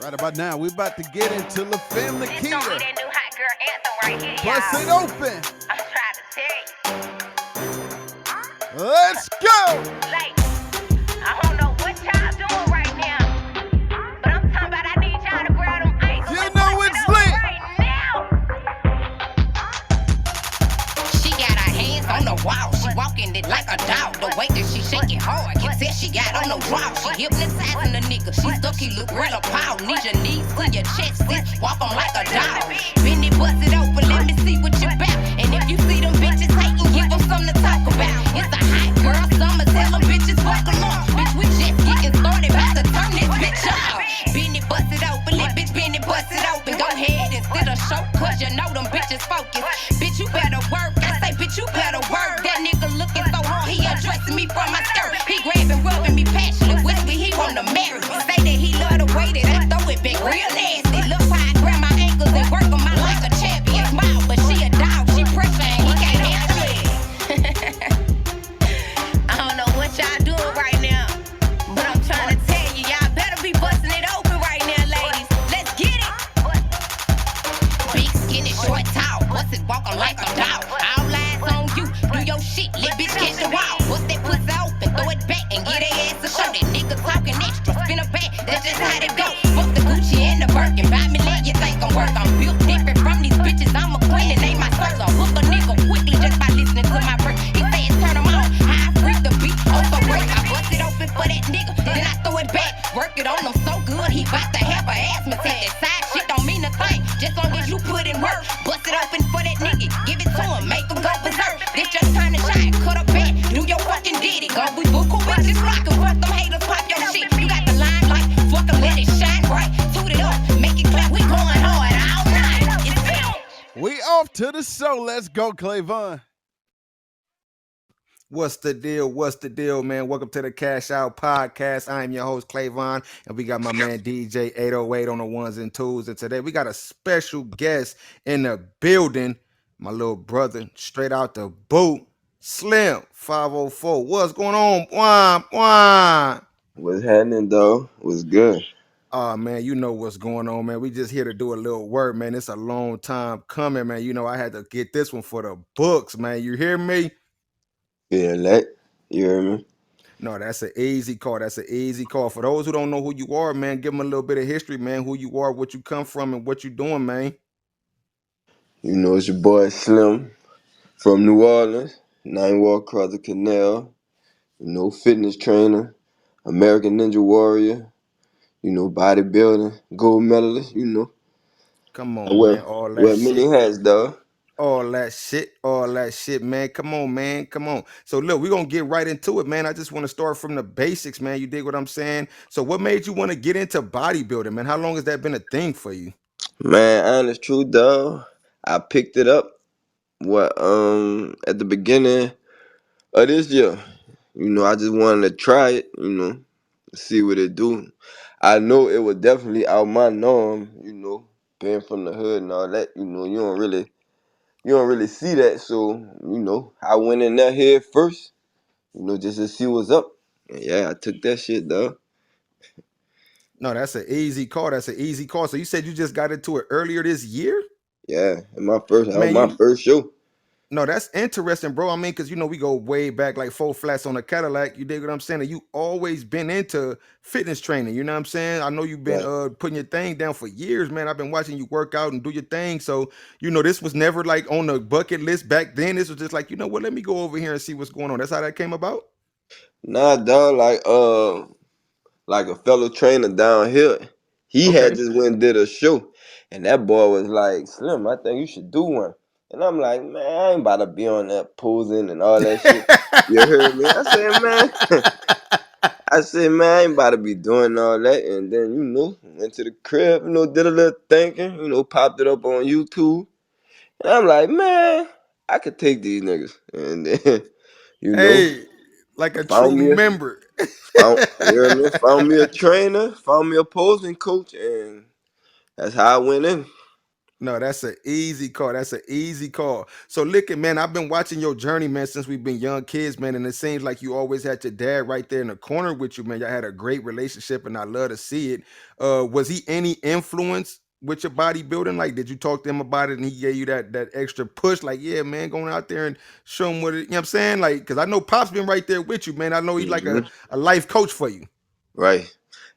Right about now, we about to get into the family This Kia. gonna be that new hot girl anthem right here, Bust it y'all. open. I'm trying to tell Let's go. you. Like, I don't know what y'all doing right now, but I'm talking about I need y'all to grab them ice You and know bust it it's open lit. right now. She got her hands on the wall. She walking it like a dog. The way that she shaking hard, can tell she got on no draw. She hypnotizing the nigga. She stuck, he look real appalled. Need your knees to your chest, sis. Walk on like a dog. Bend it, bust it open. Let me see what you bout. And if you see them bitches hating, give them something to talk about. It's a hot girl summer. Tell them bitches buckle up. Bitch, we just getting started. About to turn this bitch up. Bend it, bust it open. Let bitch bend it, bust it open. Go ahead and sit a show, cause you know them bitches focus. Bitch, you better work. I say, bitch, you better work. That nigga looking so hard, he undressing me from my skirt. He grabbing, rubbing me passionate. With me, he wanna marry me. Say that he love the way that I throw it back real nasty. Look how I grab my ankles and work on my like a champion. Smile, but she a dog, she pressure and he can't handle it. I don't know what y'all doing right now, but I'm trying to tell you, y'all better be busting it open right now, ladies. Let's get it. Big, skinny, short, tall. Bust it, walk on like a dog. All eyes on you. Do your shit, let bitch catch the wall. Bust that pussy open, throw it back, and get their ass a show. That nigga talking extra, spin a back. That's just how they go. Fuck the Gucci and the Birkin. Buy me land, you think I'm worth. I'm built different from these bitches. I'm a queen and ain't my circle. Hook a nigga quickly just by listening to my verse. He said turn him on. I freak the beat, oh so great. I bust it open for that nigga, then I throw it back. Work it on him so good, he bout to have a asthma attack. That side shit don't mean a thing, just long as you put in work. Bust it open for that nigga, give it to him, make him go berserk. This your turn to shine, cut up back, do your fucking ditty. Go with buku bitches rockin', fuck them haters, pop your shit. You got the limelight, fuck them, let it shine bright. Toot it up, make it clap, we going hard all night. It's film. We off to the show. Let's go, Clavon. What's the deal? What's the deal, man? Welcome to the Cash Out Podcast. I am your host, Clavon, and we got my man DJ 808 on the ones and twos. And today we got a special guest in the building, my little brother, straight out the boot, Slim 504. What's going on? Why? Why? What's happening, though? What's good? Oh man, you know what's going on, man. We just here to do a little work, man. It's a long time coming, man. You know, I had to get this one for the books, man. You hear me? Feel that? You hear me? No, that's an easy call. That's an easy call. For those who don't know who you are, man, give them a little bit of history, man. Who you are, what you come from, and what you doing, man. You know, it's your boy Slim from New Orleans. Nine walk across the canal. You know, fitness trainer, American Ninja Warrior. You know, bodybuilding, gold medalist. You know, Come I on, man. wear many hats, though. All that shit, man. Come on, man. Come on. So look, we're gonna get right into it, man. I just want to start from the basics, man. You dig what I'm saying? So what made you want to get into bodybuilding, man? How long has that been a thing for you? Man, honest truth, though, I picked it up. At the beginning of this year. You know, I just wanted to try it. You know, see what it do. I know it was definitely out my norm, being from the hood and all that, you don't really see that. So, I went in there head first, just to see what's up. And yeah, I took that shit though. No, that's an easy call. That's an easy call. So you said you just got into it earlier this year? Yeah, that was Man, my you first show. No, that's interesting, bro. I mean, because we go way back like four flats on a Cadillac. You dig what I'm saying? And you always been into fitness training. You know what I'm saying? I know you've been Right. putting your thing down for years, man. I've been watching you work out and do your thing. So, this was never like on the bucket list back then. This was just like, you know what, let me go over here and see what's going on. That's how that came about. Nah, dog, like a fellow trainer down here, he had Okay. just went and did a show, and that boy was like, "Slim, I think you should do one." And I'm like, "Man, I ain't about to be on that posing and all that shit." You heard me? I said, "Man, I ain't about to be doing all that." And then went to the crib, did a little thinking, popped it up on YouTube, and I'm like, "Man, I could take these niggas." And then you know, Hey, like I a true member. found me a trainer, found me a posing coach, and that's how I went in. No, that's an easy call. That's an easy call. So look at man, I've been watching your journey, man, since we've been young kids, man. And it seems like you always had your dad right there in the corner with you, man. Y'all had a great relationship, and I love to see it. Was he any influence with your bodybuilding? Like, did you talk to him about it and he gave you that extra push? Like, yeah, man, going out there and show him what it, you know what I'm saying? Like, because I know Pop's been right there with you, man. I know he's like Hmm. a life coach for you. Right.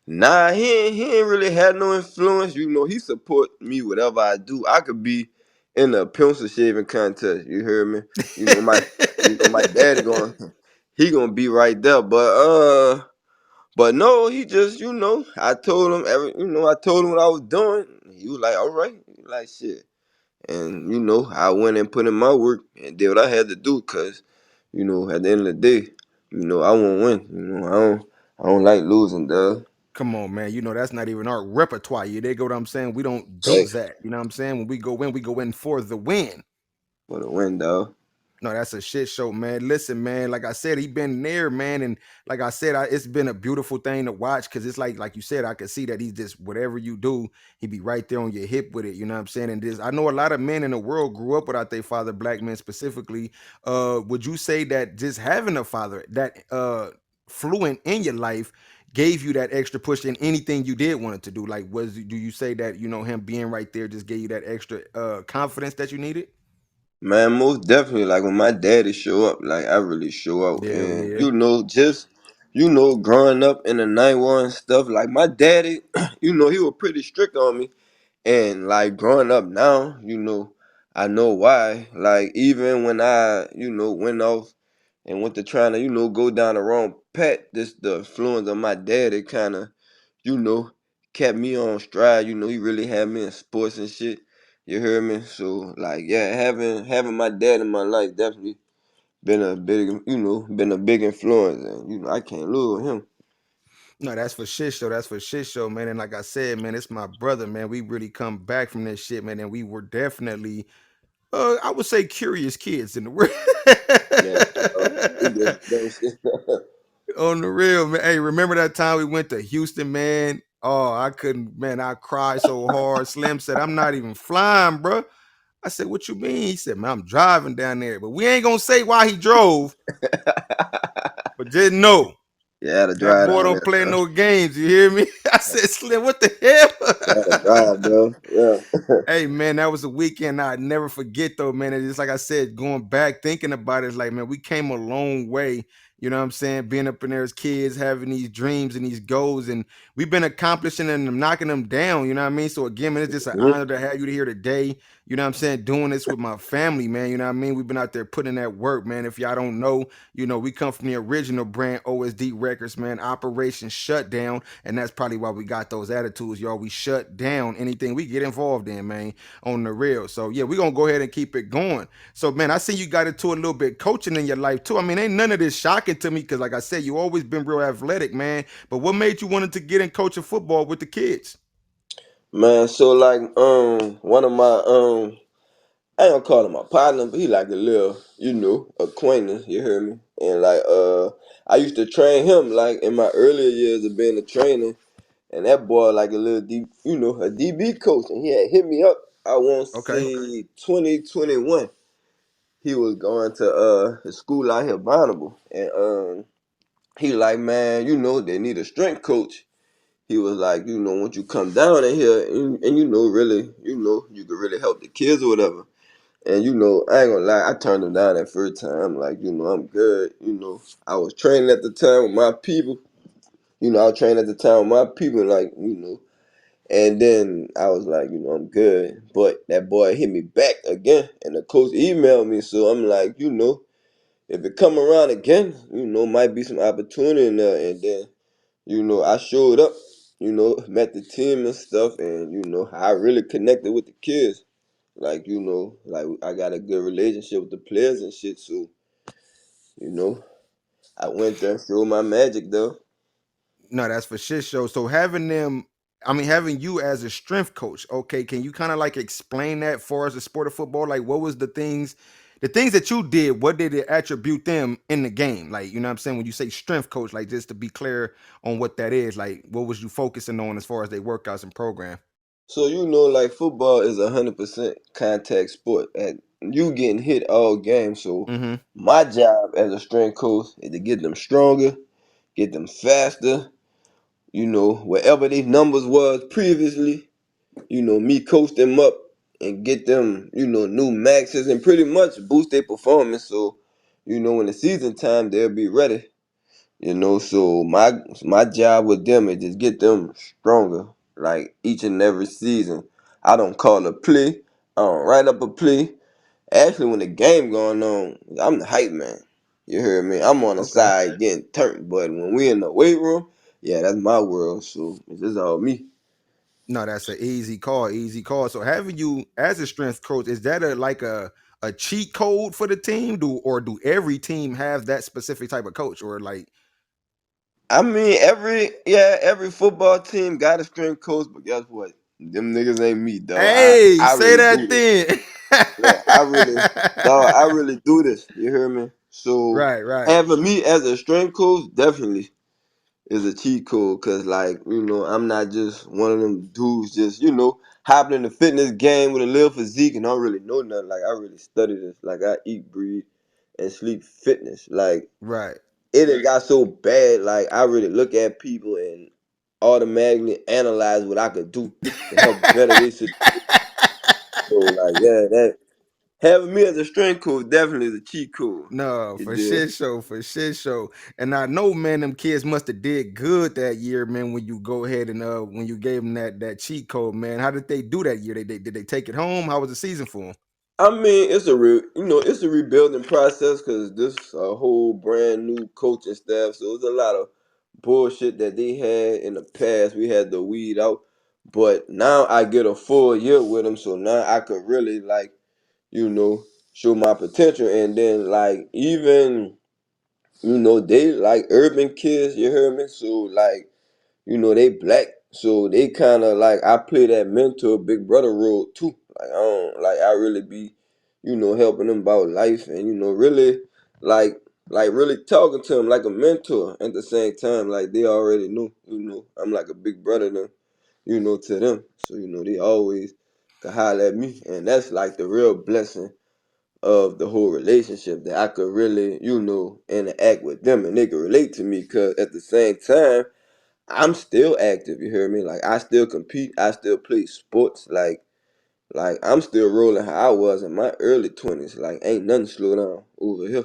Nah, he ain't really had no influence. You know, he support me whatever I do. I could be in a pencil shaving contest. You hear me? You know my daddy going he gonna be right there. But no, he just I told him I told him what I was doing. He was like, all right. He like shit. And I went and put in my work and did what I had to do, cause at the end of the day, I won't win. I don't like losing, dog. Come on, man. You know that's not even our repertoire. You dig what I'm saying? We don't do Hey, that. You know what I'm saying? When we go in for the win. for the win, dog. No, that's a shit show, man. Listen, man. Like I said, he been there, man, and like I said, it's been a beautiful thing to watch because it's like you said, I can see that he's just whatever you do, he be right there on your hip with it. You know what I'm saying? And this, I know a lot of men in the world grew up without their father, black men specifically. Would you say that just having a father that fluent in your life gave you that extra push in anything you did want it to do? Like, do you say that him being right there just gave you that extra confidence that you needed? Man, most definitely. Like when my daddy show up, like I really show out, Hell and yeah. just growing up in the night war and stuff. Like my daddy, he was pretty strict on me. And like growing up now, I know why. Like even when I, went off and went to trying to, go down the wrong path, this the influence of my dad, it kinda, you know, kept me on stride. He really had me in sports and shit. You heard me? So like yeah, having my dad in my life definitely been a big influence, and I can't lose him. No, that's for shit show. That's for shit show, man. And like I said, man, it's my brother, man. We really come back from this shit, man. And we were definitely, I would say, curious kids in the world. Man, we just don't shit. On the real, man. Hey, remember that time we went to Houston, man? Oh, I couldn't, man. I cried so hard. Slim said, "I'm not even flying, bro." I said, "What you mean?" He said, "Man, I'm driving down there." But we ain't gonna say why he drove, but just know Yeah, to that drive boy down don't there, play bro. no games. You hear me? I said, "Slim, what the hell?" Yeah, to drive, bro. Yeah. Hey man, that was a weekend I'd never forget though, man. It's just like I said, going back, thinking about it, it's like, man, we came a long way. You know what I'm saying? Being up in there as kids, having these dreams and these goals, and we've been accomplishing them, knocking them down. You know what I mean? So again, man, it's just an Mhm. honor to have you here today. You know what I'm saying? Doing this with my family, man. You know what I mean? We've been out there putting in that work, man. If y'all don't know, we come from the original brand OSD Records, man. Operation Shutdown, and that's probably why we got those attitudes, y'all. We shut down anything we get involved in, man, on the real. So yeah, we're gonna go ahead and keep it going. So man, I see you got into a little bit coaching in your life too. I mean, ain't none of this shocking to me because like I said, you always been real athletic, man. But what made you wanted to get in coaching football with the kids? Man, so like one of my I ain't gonna call him my partner, but he like a little, acquaintance, you hear me? And like I used to train him like in my earlier years of being a trainer, and that boy like a little a DB coach, and he had hit me up, I want to Okay. say 2021. He was going to a school out here, Bonneville, and he like, man, they need a strength coach. He was like, once you come down in here and really, you could really help the kids or whatever. And I ain't gonna lie, I turned him down that first time. I'm like, I'm good. I was training at the time with my people. I was training at the time with my people, like, and then I was like, I'm good. But that boy hit me back again, and the coach emailed me. So I'm like, if it come around again, might be some opportunity in there. And then, I showed up, met the team and stuff, and I really connected with the kids. Like, like I got a good relationship with the players and shit. So, you know, I went there and showed my magic though. No, that's for shit show. So having them, I mean, having you as a strength coach, okay, can you kind of like explain that for us, the sport of football? Like, what was the things that you did, what did it attribute them in the game? Like, you know what I'm saying? When you say strength coach, like just to be clear on what that is, like what was you focusing on as far as they workouts and program? So like football is 100% contact sport, and you getting hit all game. So Mm-hmm. my job as a strength coach is to get them stronger, get them faster. Wherever these numbers was previously, me coach them up and get them, new maxes and pretty much boost their performance. So, when the season time, they'll be ready. So my job with them is just get them stronger, like each and every season. I don't call a play. I don't write up a play. Actually, when the game going on, I'm the hype man. You heard me? I'm on the Okay. side getting turned, but when we in the weight room, yeah, that's my world. So it's just all me. No, that's an easy call, easy call. So having you as a strength coach, is that a cheat code for the team? Do every team have that specific type of coach? Or like, I mean, every football team got a strength coach, but guess what? Them niggas ain't me, dog. hey, I say really do that this. then. Yeah, I really do this. You hear me? So Right, right. having me as a strength coach definitely is a cheat code, cause like I'm not just one of them dudes just hopping in the fitness game with a little physique and I don't really know nothing. Like I really study this. Like I eat, breathe, and sleep fitness. Like Right. it done got so bad. Like I really look at people and automatically analyze what I could do to help better their situation. So like yeah, that having me as a strength coach definitely is a cheat code. No, You for did. shit show, for shit show. And I know, man, them kids must have did good that year, man. When you go ahead and when you gave them that cheat code, man. How did they do that year? They did they take it home? How was the season for them? I mean, it's a rebuilding process because this a whole brand new coaching staff. So it's a lot of bullshit that they had in the past. We had to weed out, but now I get a full year with them, so now I could really you know show my potential. And then even they like urban kids. You hear me? So they black, so they kind of like I play that mentor big brother role too. Like I don't like I really be, helping them about life and really like really talking to them like a mentor at the same time. Like they already know, I'm like a big brother them, to them. So they always can holler at me, and that's like the real blessing of the whole relationship that I could really, interact with them and they could relate to me. Cause at the same time I'm still active, you hear me? Like I still compete, I still play sports, like I'm still rolling how I was in my early 20s. Like ain't nothing slow down over here.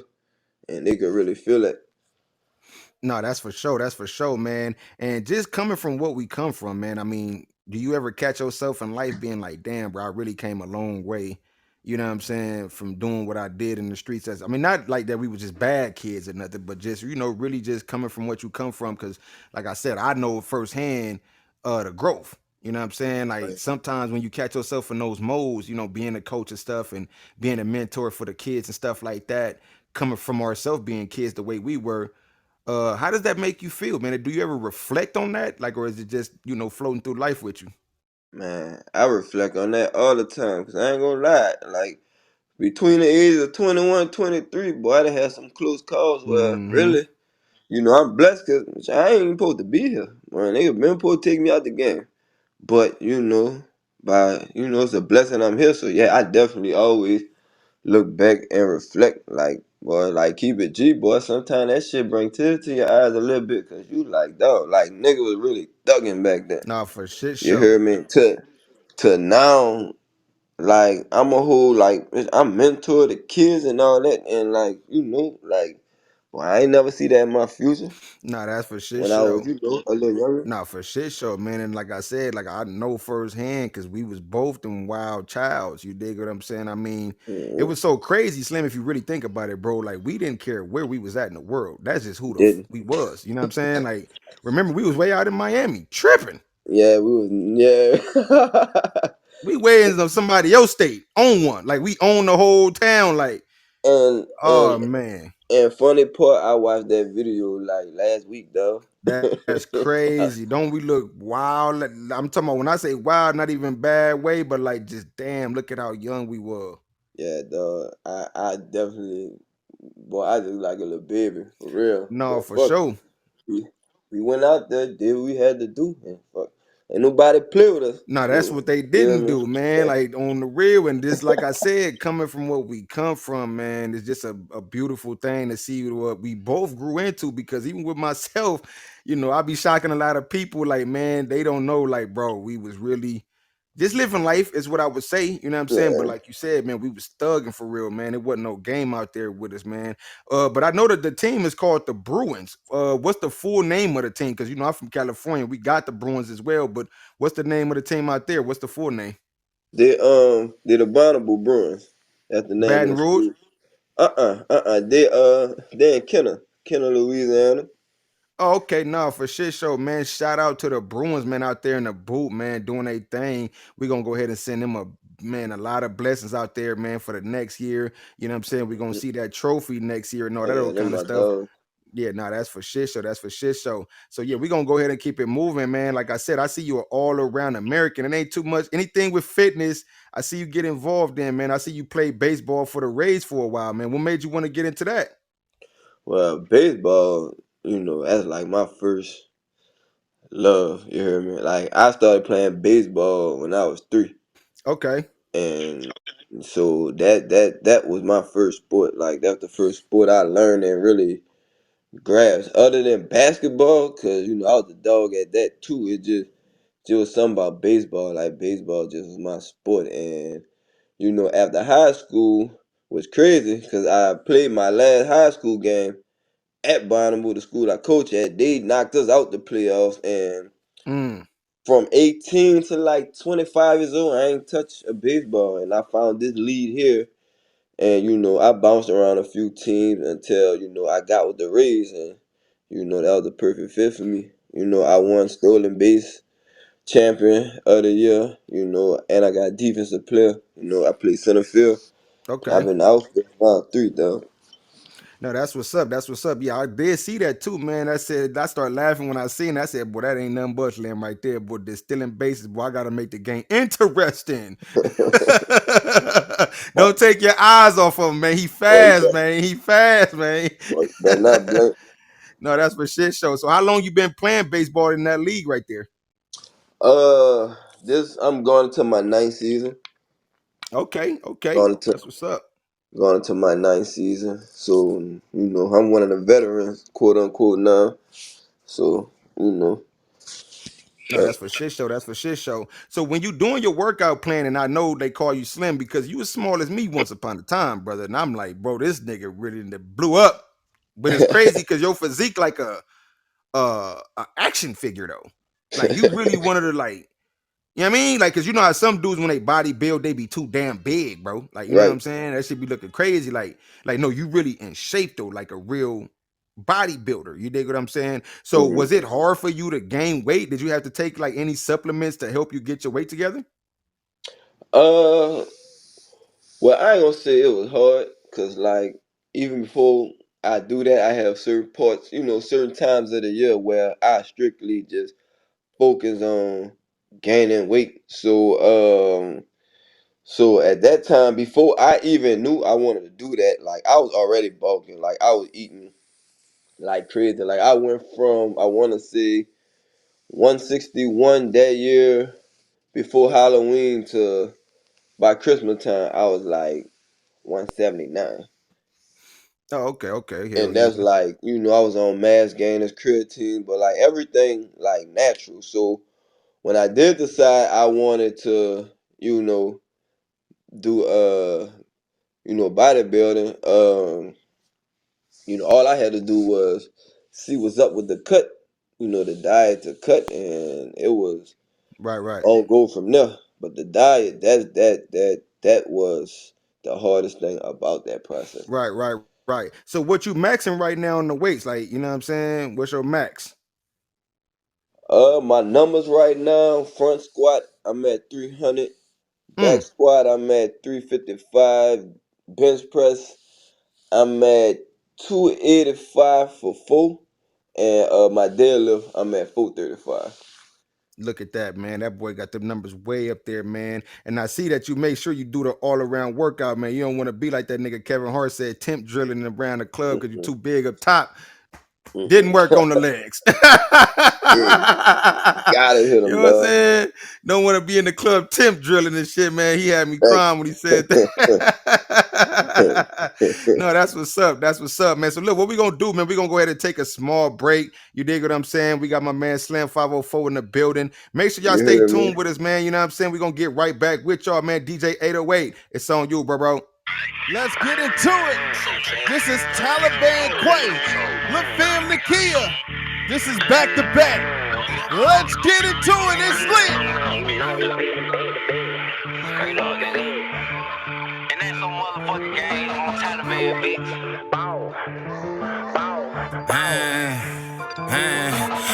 And they could really feel it. No, that's for sure. That's for sure, man. And just coming from what we come from, man. I mean, do you ever catch yourself in life being like, damn, bro, I really came a long way. You know what I'm saying? From doing what I did in the streets. As I mean, not like that we were just bad kids or nothing, but just, really just coming from what you come from. Cause like I said, I know firsthand the growth. You know what I'm saying? Like Right. sometimes when you catch yourself in those modes, being a coach and stuff and being a mentor for the kids and stuff like that, coming from ourselves being kids the way we were, how does that make you feel, man? Do you ever reflect on that? Like, or is it just, floating through life with you? Man, I reflect on that all the time. Cause I ain't gonna lie. Like between the ages of 21 23, boy, I done had some close calls where Mm-hmm. really, I'm blessed because I ain't even supposed to be here. Man, they been supposed to take me out the game. But it's a blessing I'm here. So yeah, I definitely always look back and reflect. Like boy, like keep it G, boy. Sometimes that shit bring tears to your eyes a little bit, cause you like dog, like nigga was really thugging back then. Nah, for shit You show. heard me? To now, like I'm a whole I'm mentor the kids and all that, and well, I ain't never see that in my future Nah, that's for shit when I was show. a little younger. Nah, for shit show, man. And like I said, like I know firsthand because we was both them wild childs. You dig what I'm saying? I mean, it Mhm. was so crazy, Slim, if you really think about it, bro. Like we didn't care where we was at in the world. That's just who Didn't. we was. You know what I'm saying? Like, remember we was way out in Miami tripping. Yeah, we was. Yeah. We way in somebody else state, own one. Like we own the whole town. Like, and oh and man. And funny part, I watched that video like last week, though. That's crazy. Don't we look wild? I'm talking about when I say wild, not even bad way, but like just damn, look at how young we were. Yeah, dog. I definitely, boy, I just like a little baby for real. No, But for fuck, sure. we we went out there, did what we had to do, and fuck. Ain't nobody play with us. No, that's So what they feel didn't me? do, man. Like on the real, and this, like I said, coming from what we come from, man, it's just a beautiful thing to see what we both grew into. Because even with myself, I be shocking a lot of people. Like, man, they don't know, like, bro, we was really just living life, is what I would say. You know what I'm saying? But Yeah. like you said, man, we was thugging for real, man. It wasn't no game out there with us, man. But I know that the team is called the Bruins. What's the full name of the team? Because I'm from California. We got the Bruins as well, but what's the name of the team out there? What's the full name? They the Bonneville Bruins. That's the name of Baton the Rouge. school. They in Kenner, Louisiana. Oh, okay, no, for shit show, man. Shout out to the Bruins, man, out there in the boot, man, doing a thing. We gonna go ahead and send them a lot of blessings out there, man, for the next year. You know what I'm saying? We're gonna see that trophy next year and all that Yeah, old them kind of my stuff. dog. Yeah, no, that's for shit show. That's for shit show. So yeah, we're gonna go ahead and keep it moving, man. Like I said, I see you are all around American. It ain't too much anything with fitness. I see you get involved in, man. I see you play baseball for the Rays for a while, man. What made you want to get into that? Well, baseball, that's like my first love. You hear me? Like I started playing baseball when I was 3, Okay. and so that was my first sport. Like that's the first sport I learned and really grasped. Other than basketball, cause I was a dog at that too. It was something about baseball. Like baseball just was my sport, and after high school was crazy because I played my last high school game at Bonneville, the school I coach at. They knocked us out the playoffs, and Mm, from 18 to like 25 years old, I ain't touched a baseball, and I found this lead here. And I bounced around a few teams until I got with the Rays, and that was the perfect fit for me. I won stolen base champion of the year, and I got defensive player. I play center field. I've okay. been out for about 3 though. No, that's what's up. That's what's up. Yeah, I did see that too, man. I started laughing when I seen it. I said, boy, that ain't nothing but slam right there. Boy, they're stealing bases. Boy, I gotta make the game interesting. Don't take your eyes off of him, man. He Boy, you fast, man. He fast, man. better not blink. No, that's for shit show. So how long you been playing baseball in that league right there? This I'm going into my ninth season. Okay, okay. Going into That's what's up. going into my ninth season. So I'm one of the veterans, quote unquote now. So you know, No, that's for shit show. That's for shit show. So when you doing your workout plan, and I know they call you slim because you as small as me once upon a time, brother. And I'm like, bro, this nigga really blew up. But it's crazy because your physique like a action figure though. Like you really wanted to like, you know what I mean? Like, cause you know how some dudes when they body build, they be too damn big, bro. Like, you know what right. I'm saying? That should be looking crazy. Like, no, you really in shape though, like a real bodybuilder. You dig what I'm saying? So hmm was it hard for you to gain weight? Did you have to take like any supplements to help you get your weight together? Uh, well, I ain't gonna say it was hard, cause like even before I do that, I have certain parts, certain times of the year where I strictly just focus on gaining weight. So at that time, before I even knew I wanted to do that, like I was already bulking. Like I was eating like crazy. Like I went from I want to say 161 that year before Halloween to by Christmas time I was like 179. Oh, okay, okay. Hell And yeah. that's like, I was on mass gainers, creatine, but like everything like natural. So when I did decide I wanted to, you know, do bodybuilding, all I had to do was see what's up with the cut, the diet to cut, and it was Right, right. on go from there. But the diet, that was the hardest thing about that process. Right, right, right. So what you maxing right now in the weights? Like, you know what I'm saying? What's your max? My numbers right now, front squat, I'm at 300. Back Mm, squat, I'm at 355. Bench press, I'm at 285 for full. And my deadlift, I'm at 435. look at that, man. That boy got the numbers way up there, man. And I see that you make sure you do the all around workout, man. You don't want to be like that nigga Kevin Hart said, temp drilling around the club because you're too big up top. Didn't work on the legs. Yeah, gotta hit You know him, what I'm dog. saying? Don't want to be in the club temp drilling and shit, man. He had me crying when he said that. No, that's what's up. That's what's up, man. So look, what we gonna do, man? We gonna go ahead and take a small break. You dig what I'm saying? We got my man Slam 504 in the building. Make sure y'all You stay hear me? tuned with us, man. You know what I'm saying? We gonna get right back with y'all, man. DJ 808. It's on you, bro. Let's get into it. This is Taliban Quay. La Femme Nakia. This is back to back. Let's get into it. It's lit. And that's some motherfucking game on Taliban, bitch.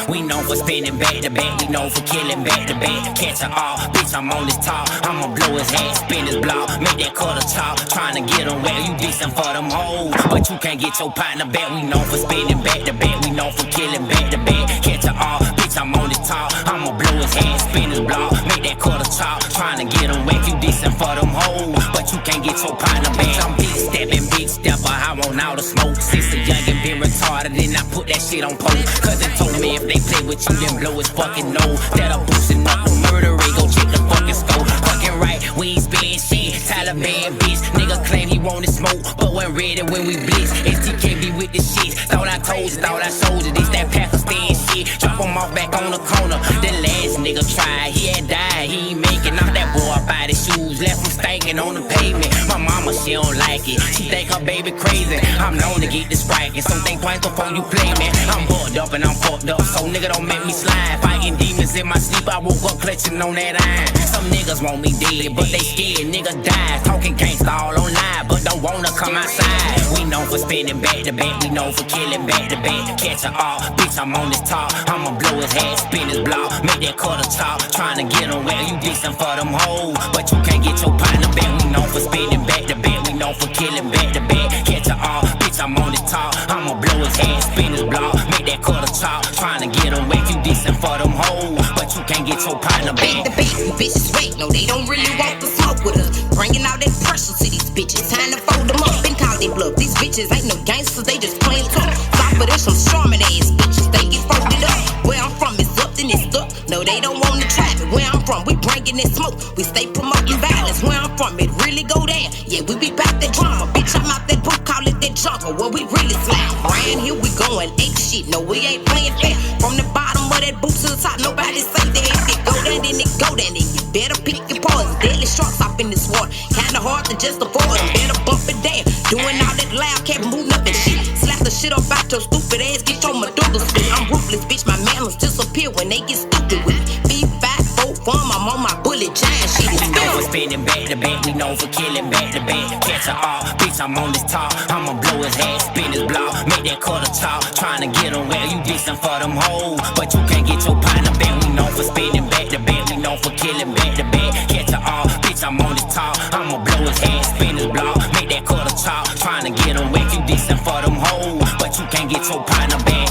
We known for spinning back to back, we known for killing back to back. Catch her all, bitch, I'm on this top. I'ma blow his head, spin his block, make that cutter chop. Tryna get him where you dissing for them hoes, but you can't get your partner back. We known for spinning back to back, we known for killing back to back. Catch her all, bitch, I'm on this top. I'ma blow his head, spin his block, make that cutter chop. Tryna get him where you dissing for them hoes, but you can't get your partner back. I'm big stepping, big stepper, I want all the smoke. Since a youngin' been retarded, and I put that shit on post. Cause it told me if they play with you, then blow his fucking nose. That I'm boosting up the murder rate, go check the fucking scope. Fucking right, we ain't spitting shit. Taliban bitch, nigga claim he wanted smoke, but when ready when we blitz. STK be with the shit. Thought I told you, thought I showed you. This that Pakistan shit. Drop him off back on the corner. The last nigga tried, he had died, he ain't making out that boy by the shoes. Left him stankin' on the pavement. My mama, she don't like it. She think her baby crazy. I'm known to get this striking, so think twice before you play me. I'm bored up and I'm fucked up, so nigga don't make me slide. Fighting demons in my sleep, I woke up clutching on that iron. Some niggas want me dead, but they scared nigga die. Talking gangsta all online, but don't wanna come outside. We known for spinning back to back, we known for killing back to back. Catch her all, bitch, I'm on this top. I'ma blow his head, spin his block, make that cutter chop. Tryna get him where you dissing for them hoes, but you can't get your partner back. We known for spinning back to back, we known for killing back to back. Catch her all, bitch, I'm on this top. I'ma blow his head, spin his block, make that cutter chop. Tryna get him where you dissing for them hoes, but you can't get your partner back. The beat, you bitches wait, no, they don't really want to smoke with us. Bringing all that pressure to these bitches, time to fold them up and call they bluff. These bitches ain't no gangsters, they just plain tough. Stop for this, some storming ass bitches, they get folded up. Where I'm from, it's up, then it's up. No, they don't want the traffic. Where I'm from, we bringing that smoke. We stay promoting violence. Where I'm from, it really go down. Yeah, we be back that drama. Bitch, I'm out that poop, call it that jungle. Where we really slam. Round here, we going ape shit. No, we ain't playing fair. From the bottom of that boot to the top, nobody say that. If it go down, then it go down. Then you better pick your poison. Deadly sharks up in this water. Kinda hard to just afford them. Better bump it down. Doing all that loud, can't move nothing shit. Slap the shit up out your stupid ass, get your medulla split. I'm ruthless, bitch, my manners disappear when they get stupid with me. B5, 4, I'm on my bullet giant shit. We known for spinning back to back, we known for killing back to back. Catch her all, bitch, I'm on this top. I'ma blow his head, spin his block, make that cutter chop. Tryna get him where you dissing for them hoes, but you can't get your partner back. We known for spinning back to back, we known for killing back to back. Catch her all, bitch, I'm on this top. I'ma blow his head, spin his block, make that cutter chop. Tryna get him where you dissing for them hoes, but you can't get your partner back.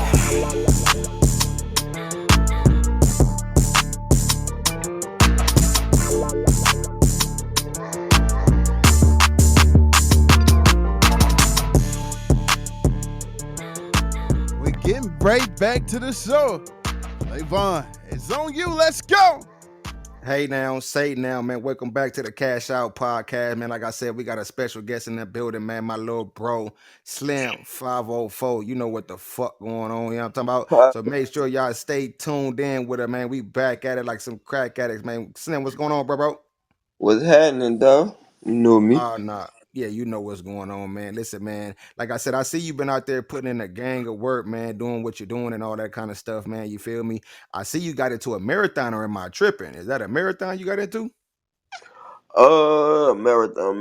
We're getting right back to the show. Clavon, it's on you. Let's go. Hey now, say now, man. Welcome back to the Cash Out Podcast, man. Like I said, we got a special guest in the building, man. My little bro, Slim 504. You know what the fuck going on, you know what I'm talking about? Huh? So make sure y'all stay tuned in with it, man. We back at it like some crack addicts, man. Slim, what's going on, bro? What's happening, dog? You know me. Nah. Yeah, you know what's going on, man. Listen, man. Like I said, I see you been out there putting in a gang of work, man, doing what you're doing and all that kind of stuff, man. You feel me? I see you got into a marathon, or am I tripping? Is that a marathon you got into? Marathon.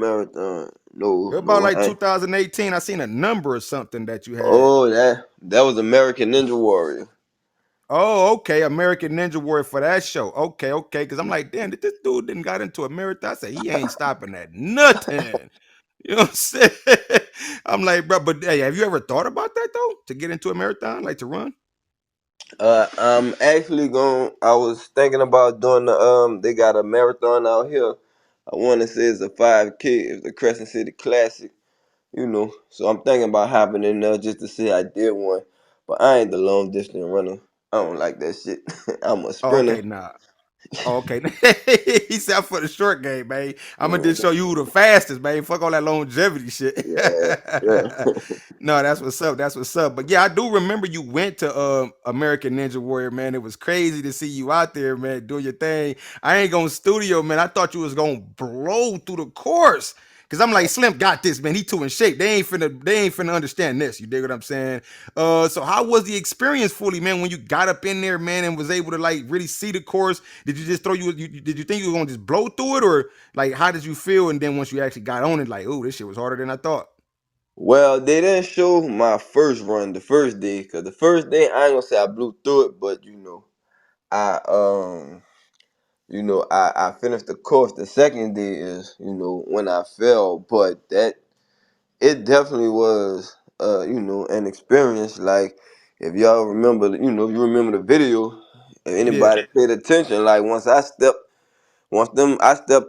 No, About no, like I ain't. 2018, I seen a number or something that you had. Oh, that was American Ninja Warrior. Oh, okay, American Ninja Warrior for that show. Okay, because I'm like, damn, this dude didn't got into a marathon. I said he ain't stopping at nothing. You know what I'm saying? I'm like, bro, but hey, have you ever thought about that though? To get into a marathon, like to run? I'm actually going. I was thinking about doing They got a marathon out here. I want to say it's a 5K. It's the Crescent City Classic. So I'm thinking about hopping in there just to see I did one. But I ain't the long distance runner. I don't like that shit. I'm a Oh, sprinter. okay, nah. Oh, okay. He said I'm for the short game, man. I'm gonna just Mhm. show you who the fastest, man. Fuck all that longevity shit. Yeah, yeah. No, that's what's up. That's what's up. But yeah, I do remember you went to American Ninja Warrior, man. It was crazy to see you out there, man, doing your thing. I ain't going studio, man. I thought you was gonna blow through the course. Cause I'm like, Slim got this, man. He too in shape. They ain't finna understand this. You dig what I'm saying? So how was the experience fully, man, when you got up in there, man, and was able to like really see the course? Did you just did you think you were gonna just blow through it, or like how did you feel? And then once you actually got on it, like, oh, this shit was harder than I thought. Well, they didn't show my first run the first day, cause the first day I ain't gonna say I blew through it, but I I finished the course. The second day is when I fell, but that it definitely was an experience. Like if y'all remember, you remember the video. If Yeah. anybody paid attention, like once I stepped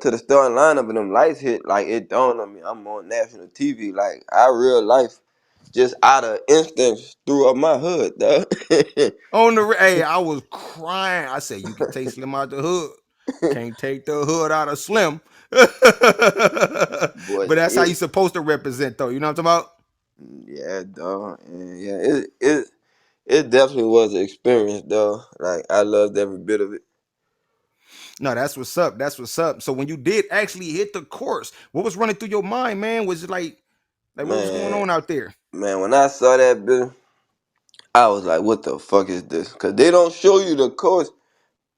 to the starting lineup and them lights hit, like it dawned on me I'm on national TV. Like I real life, just out of instance, threw up my hood, dog. Hey, I was crying. I said, you can take Slim out the hood. Can't take the hood out of Slim. But But that's how it, you supposed to represent, though. You know what I'm talking about? yeah, dog, and yeah, it definitely was an experience, though. Like I loved every bit of it, No, that's what's up. That's what's up. So when you did actually hit the course, what was running through your mind, man? Was it like what was going man. on out there? Man, when I saw that bill, I was like, "What the fuck is this?" Cause they don't show you the course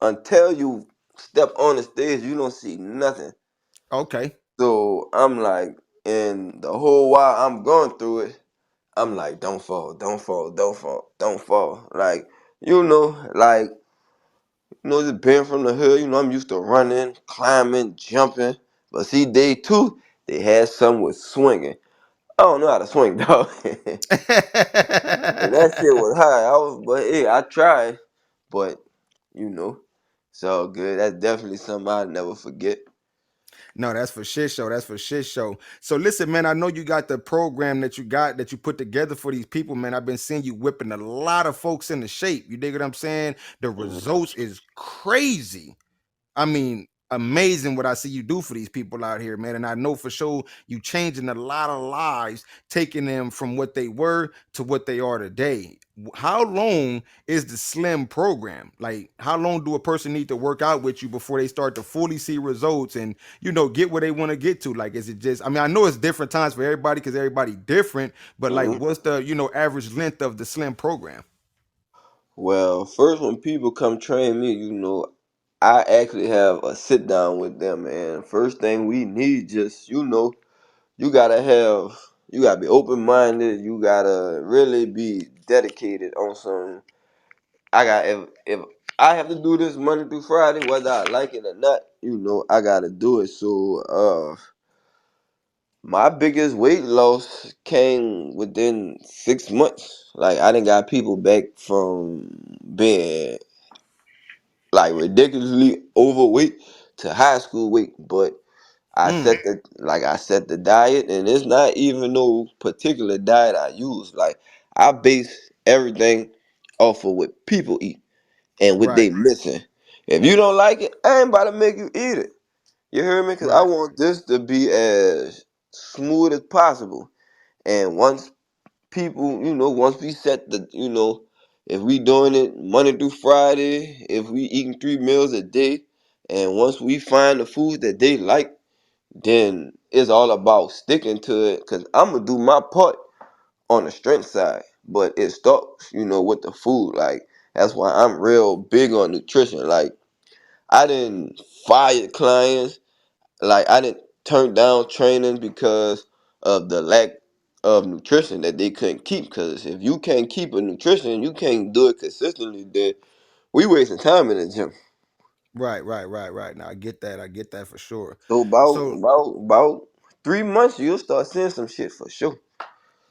until you step on the stage. You don't see nothing. Okay. So I'm like, and the whole while I'm going through it, I'm like, don't fall, don't fall, don't fall, don't fall. Like, like, just being from the hood, I'm used to running, climbing, jumping. But see, day two, they had some with swinging. I don't know how to swing, dog. And that shit was high. But hey, I tried. But, you know, it's all good. That's definitely something I'll never forget. No, that's for shit show. That's for shit show. So listen, man, I know you got the program that you put together for these people, man. I've been seeing you whipping a lot of folks into shape. You dig what I'm saying? The Mhm. results is crazy. I mean, amazing what I see you do for these people out here, man. And I know for sure you changing a lot of lives, taking them from what they were to what they are today. How long is the Slim program? Like, how long do a person need to work out with you before they start to fully see results and get where they want to get to? Like, is it just? I mean, I know it's different times for everybody because everybody different, but like, Mhm. what's the average length of the Slim program? Well, first when people come train me, I actually have a sit down with them, and first thing we need just, you gotta have, you gotta be open minded, you gotta really be dedicated on some. If I have to do this Monday through Friday, whether I like it or not, I gotta do it. So, my biggest weight loss came within 6 months. Like I didn't got people back from being like ridiculously overweight to high school weight, but Mm, I set the diet, and it's not even no particular diet I use. Like I base everything off of what people eat and what they right, missing. If you don't like it, I ain't about to make you eat it. You hear me? Cause I right, want this to be as smooth as possible. And once we set if we doing it Monday through Friday, if we eating 3 meals a day, and once we find the foods that they like, then it's all about sticking to it. Cause I'm gonna do my part on the strength side, but it starts, with the food. Like that's why I'm real big on nutrition. Like I didn't fire clients. Like I didn't turn down training because of the lack of nutrition that they couldn't keep. Because if you can't keep a nutrition, you can't do it consistently. Then we wasting time in the gym. right. Now I get that. I get that for sure. So about So about about 3 months, you'll start seeing some shit for sure.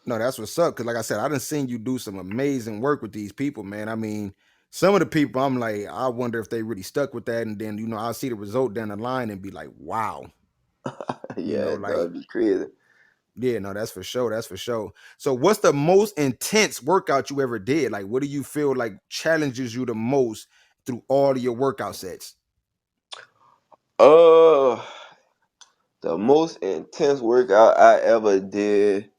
no, that's what's up. Cause like I said, I done seen you do some amazing work with these people, man. I mean, some of the people, I'm like, I wonder if they really stuck with that, and then I'll see the result down the line and be like, wow, Yeah, like that'd be crazy. Yeah, no, that's for sure. That's for sure. So, what's the most intense workout you ever did? Like, what do you feel like challenges you the most through all of your workout sets? Uh, the most intense workout I ever did,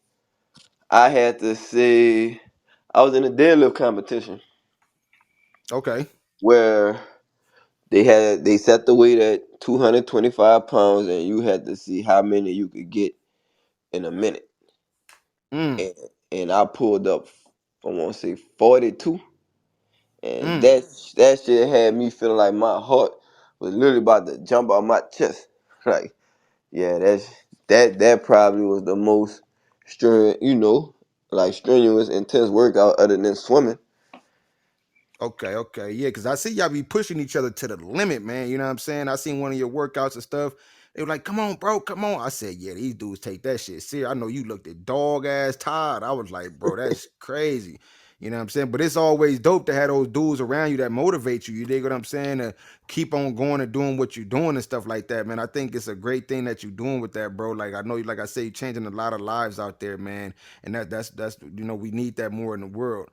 I had to say, I was in a deadlift competition Okay. where they set the weight at 225 pounds, and you had to see how many you could get in a minute. Mm, And, and I pulled up, I want to say 42, and mm. that shit had me feeling like my heart was literally about to jump out my chest. Like, yeah, that probably was the most strenuous, intense workout other than swimming. Okay, okay. Yeah, because I see y'all be pushing each other to the limit, man. You know what I'm saying? I seen one of your workouts and stuff. They were like, come on, bro, come on. I said, yeah, these dudes take that shit serious. I know you looked at dog ass tired. I was like, bro, that's crazy. You know what I'm saying? But it's always dope to have those dudes around you that motivate you. You dig what I'm saying? To keep on going and doing what you're doing and stuff like that, man. I think it's a great thing that you're doing with that, bro. Like I know, like I say, you're changing a lot of lives out there, man. And that's we need that more in the world.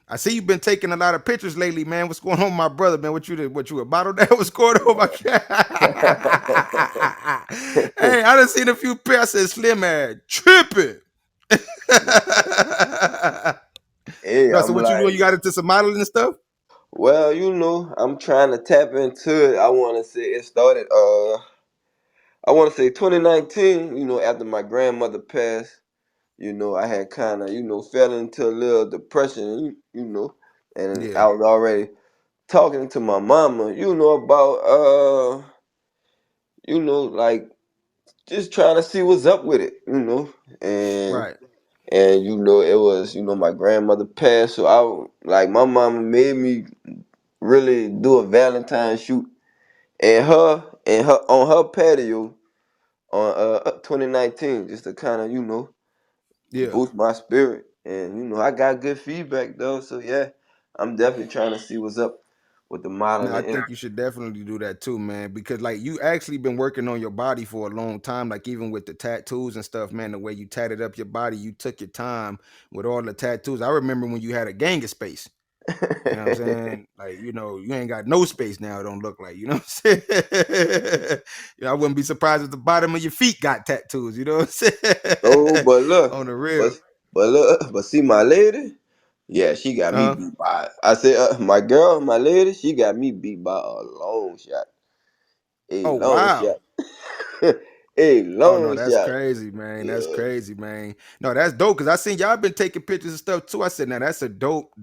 I see you've been taking a lot of pictures lately, man. What's going on, my brother, man? What you a bottle that? What's going on, my Hey, I done seen a few pictures. I said Slim ass tripping. Hey, No, so I'm what you doing? like, You got into some modeling and stuff? well, I'm trying to tap into it. I want to say it started. I want to say 2019. After my grandmother passed. I had kind of, fell into a little depression. And Yeah, I was already talking to my mama. About like just trying to see what's up with it. And right. it was my grandmother passed, so like my mama made me really do a Valentine shoot and her on her patio on 2019, just to kind of Yeah. boost my spirit. And I got good feedback though, so yeah, I'm definitely trying to see what's up with the No, I modeling. think you should definitely do that too, man. Because like you actually been working on your body for a long time. Like even with the tattoos and stuff, man. The way you tatted up your body, you took your time with all the tattoos. I remember when you had a gang of space. You know what I'm saying? Like, you ain't got no space now, it don't look like, you know what I'm saying? I wouldn't be surprised if the bottom of your feet got tattoos, you know what I'm Oh, saying? but look, On the but real. but see my lady, yeah, she got me Uh-huh. beat by. I said, my girl, my lady, she got me beat by a Oh long wow. shot, a Oh no, long that's shot. crazy, man. That's Yeah. crazy, man. No, that's dope. Cause I seen y'all been taking pictures and stuff too. I said, now that's a dope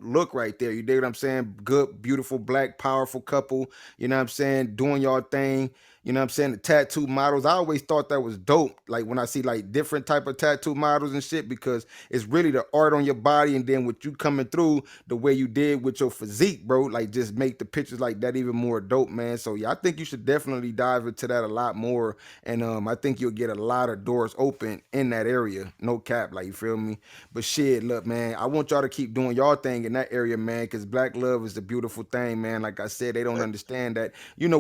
look right there. You dig what I'm saying? Good, beautiful, black, powerful couple. You know what I'm saying? Doing y'all thing. You know what I'm saying? The tattoo models. I always thought that was dope. Like when I see like different type of tattoo models and shit, because it's really the art on your body, and then with you coming through the way you did with your physique, bro. Like just make the pictures like that even more dope, man. So yeah, I think you should definitely dive into that a lot more, and I think you'll get a lot of doors open in that area. No cap, like you feel me. But shit, look, man, I want y'all to keep doing y'all thing in that area, man, because black love is the beautiful thing, man. Like I said, they don't understand that.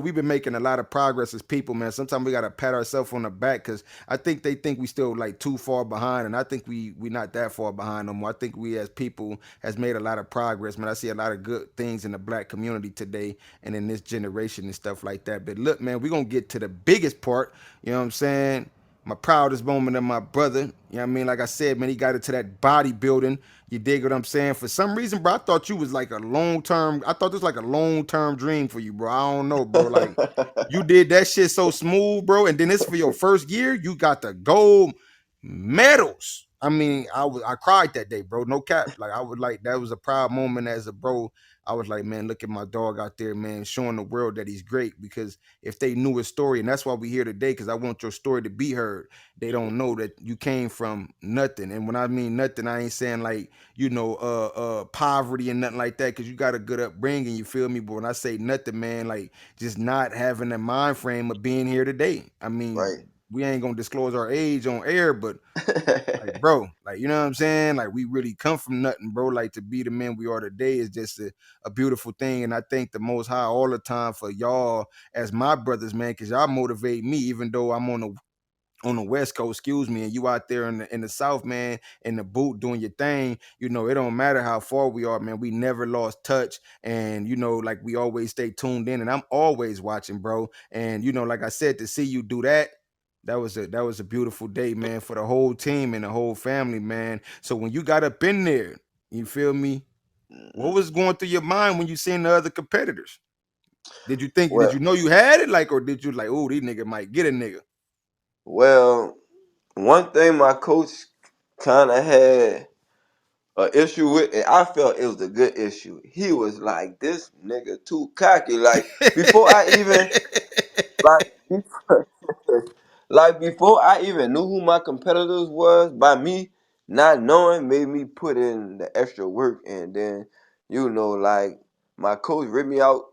We've been making a lot of progress as people, man. Sometimes we gotta pat ourselves on the back, because I think they think we still like too far behind, and I think we not that far behind no more. I think we as people has made a lot of progress, man. I see a lot of good things in the black community today and in this generation and stuff like that. But look, man, we're gonna get to the biggest part. You know what I'm saying? My proudest moment of my brother. You know what I mean? Like I said, man, he got into that bodybuilding. You dig what I'm saying? For some reason, bro, I thought you was like a long term. I thought this was like a long term dream for you, bro. I don't know, bro. Like you did that shit so smooth, bro. And then this for your first year, you got the gold medals. I mean, I cried that day, bro. No cap. Like I was like that was a proud moment as a bro. I was like, man, look at my dog out there, man, showing the world that he's great. Because if they knew his story, and that's why we here today, because I want your story to be heard. They don't know that you came from nothing. And when I mean nothing, I ain't saying like, poverty and nothing like that, because you got a good upbringing, you feel me? But when I say nothing, man, like just not having a mind frame of being here today. I mean, Right. we ain't gonna disclose our age on air, but like, bro, like, you know what I'm saying? Like, we really come from nothing, bro. Like, to be the men we are today is just a beautiful thing. And I thank the Most High all the time for y'all as my brothers, man, because y'all motivate me, even though I'm on the on the West Coast, excuse me, and you out there in the South, man, in the boot doing your thing, it don't matter how far we are, man. We never lost touch, and like we always stay tuned in, and I'm always watching, bro. And like I said, to see you do that. That was a beautiful day, man, for the whole team and the whole family, man. So when you got up in there, you feel me? What Mhm. was going through your mind when you seen the other competitors? Did Well, you know you had it, like, or did you like, oh, these nigga might get a nigga? well, one thing my coach kind of had an issue with, and I felt it was a good issue. He was like, "This nigga too cocky." Like before I even like like before I even knew who my competitors was, by me not knowing made me put in the extra work, and then like my coach ripped me out.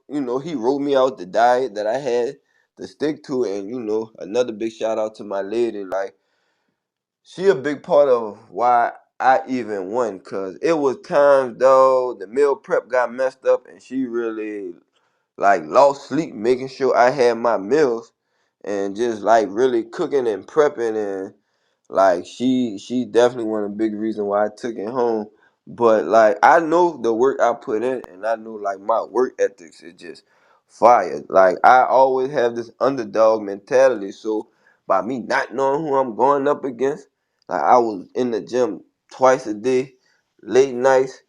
He wrote me out the diet that I had to stick to, and another big shout out to my lady. Like she a big part of why I even won, cause it was times though the meal prep got messed up, and she really like lost sleep making sure I had my meals and just like really cooking and prepping, and like she definitely one of the big reasons why I took it home. But like I know the work I put in, and I know like my work ethics is just fire. Like I always have this underdog mentality. So by me not knowing who I'm going up against, like I was in the gym twice a day, late nights,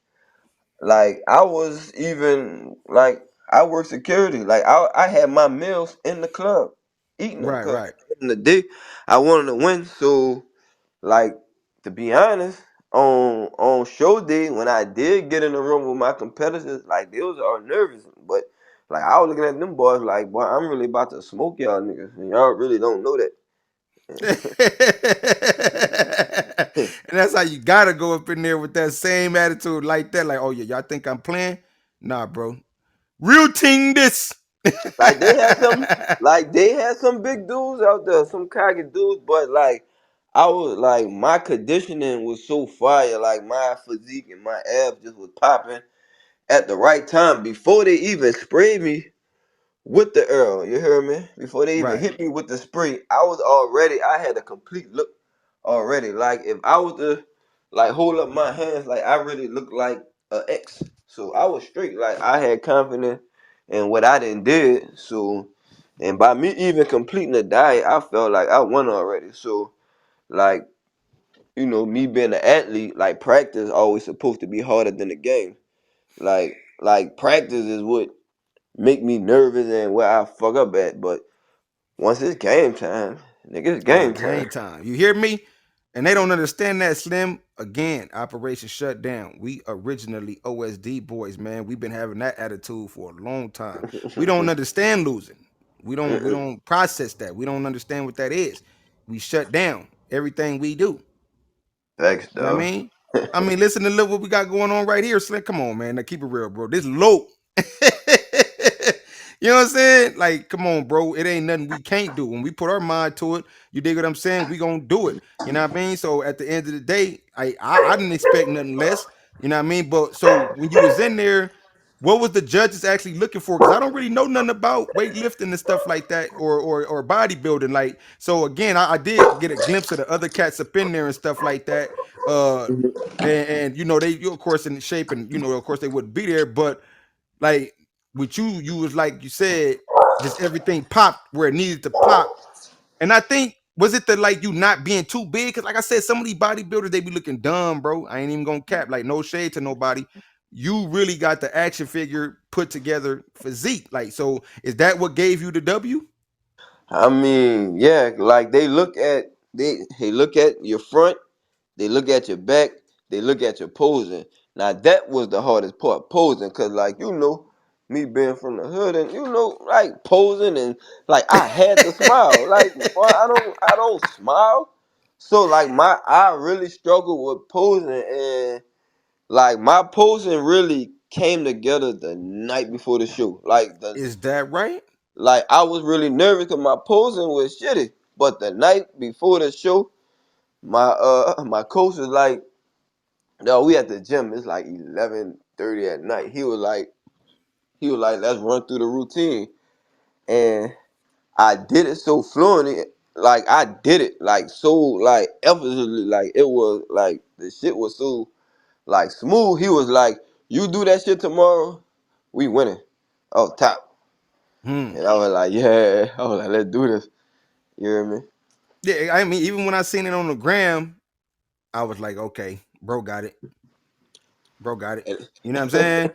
like I was even like I work security. Like I had my meals in the club, eating them Right, because right. in the day I wanted to win. So like to be honest, on show day when I did get in the room with my competitors, like they was all nervous, but like I was looking at them boys like, boy, I'm really about to smoke y'all niggas, and y'all really don't know that. And that's how you gotta go up in there with that same attitude like that. Like, oh yeah, y'all think I'm playing? Nah, bro. Real team this. Like they had some big dudes out there, some cocky dudes, but like I was like my conditioning was so fire, like my physique and my abs just was popping at the right time before they even sprayed me with the Earl. You hear me? Before they even Right. hit me with the spray, I had a complete look already. Like if I was to like hold up my hands, like I really looked like a X. So I was straight. Like I had confidence in what I done did. So and by me even completing the diet, I felt like I won already. So like, me being an athlete, like practice always supposed to be harder than the game. Like practice is what make me nervous and where I fuck up at. But once it's game time, nigga, it's It's game time. game time. You hear me? And they don't understand that, Slim. Again, Operation Shutdown. We originally OSD boys, man. We've been having that attitude for a long time. We don't understand losing. We don't we Mm-mm. don't process that. We don't understand what that is. We shut down everything we do. Facts, You know what I though. mean? I mean, listen to look what we got going on right here, Slick. Come on, man. Now keep it real, bro. This low. You know what I'm saying? Like, come on, bro. It ain't nothing we can't do. When we put our mind to it, you dig what I'm saying? We gonna do it. You know what I mean? So at the end of the day, I didn't expect nothing less. You know what I mean? But so when you was in there, what was the judges actually looking for? Because I don't really know nothing about weightlifting and stuff like that, or bodybuilding. Like, so again, I did get a glimpse of the other cats up in there and stuff like that. Uh, and they, of course, in shape, and of course, they wouldn't be there. But like with you was like you said, just everything popped where it needed to pop. And I think was it the like you not being too big? Because like I said, some of these bodybuilders they be looking dumb, bro. I ain't even gonna cap. Like no shade to nobody. You really got the action figure put together physique. Like, so is that what gave you the W? I mean, yeah, like they look at your front, they look at your back, they look at your posing. Now that was the hardest part, posing, cause like me being from the hood and like posing and like I had to smile. Like boy, I don't smile. So like I really struggled with posing, and like my posing really came together the night before the show. Is that right? Like I was really nervous because my posing was shitty. But the night before the show, my coach was like, no, we at the gym. It's like 11:30 at night. He was like, let's run through the routine. And I did it so fluently, like I did it like so like effortlessly. Like it was like the shit was so like smooth. He was like, "You do that shit tomorrow, we winning." Oh, top. Hmm. And I was like, "Yeah." I was like, "Let's do this." You hear me? Yeah, I mean, even when I seen it on the gram, I was like, okay, bro got it. Bro got it. And- You know what I'm saying?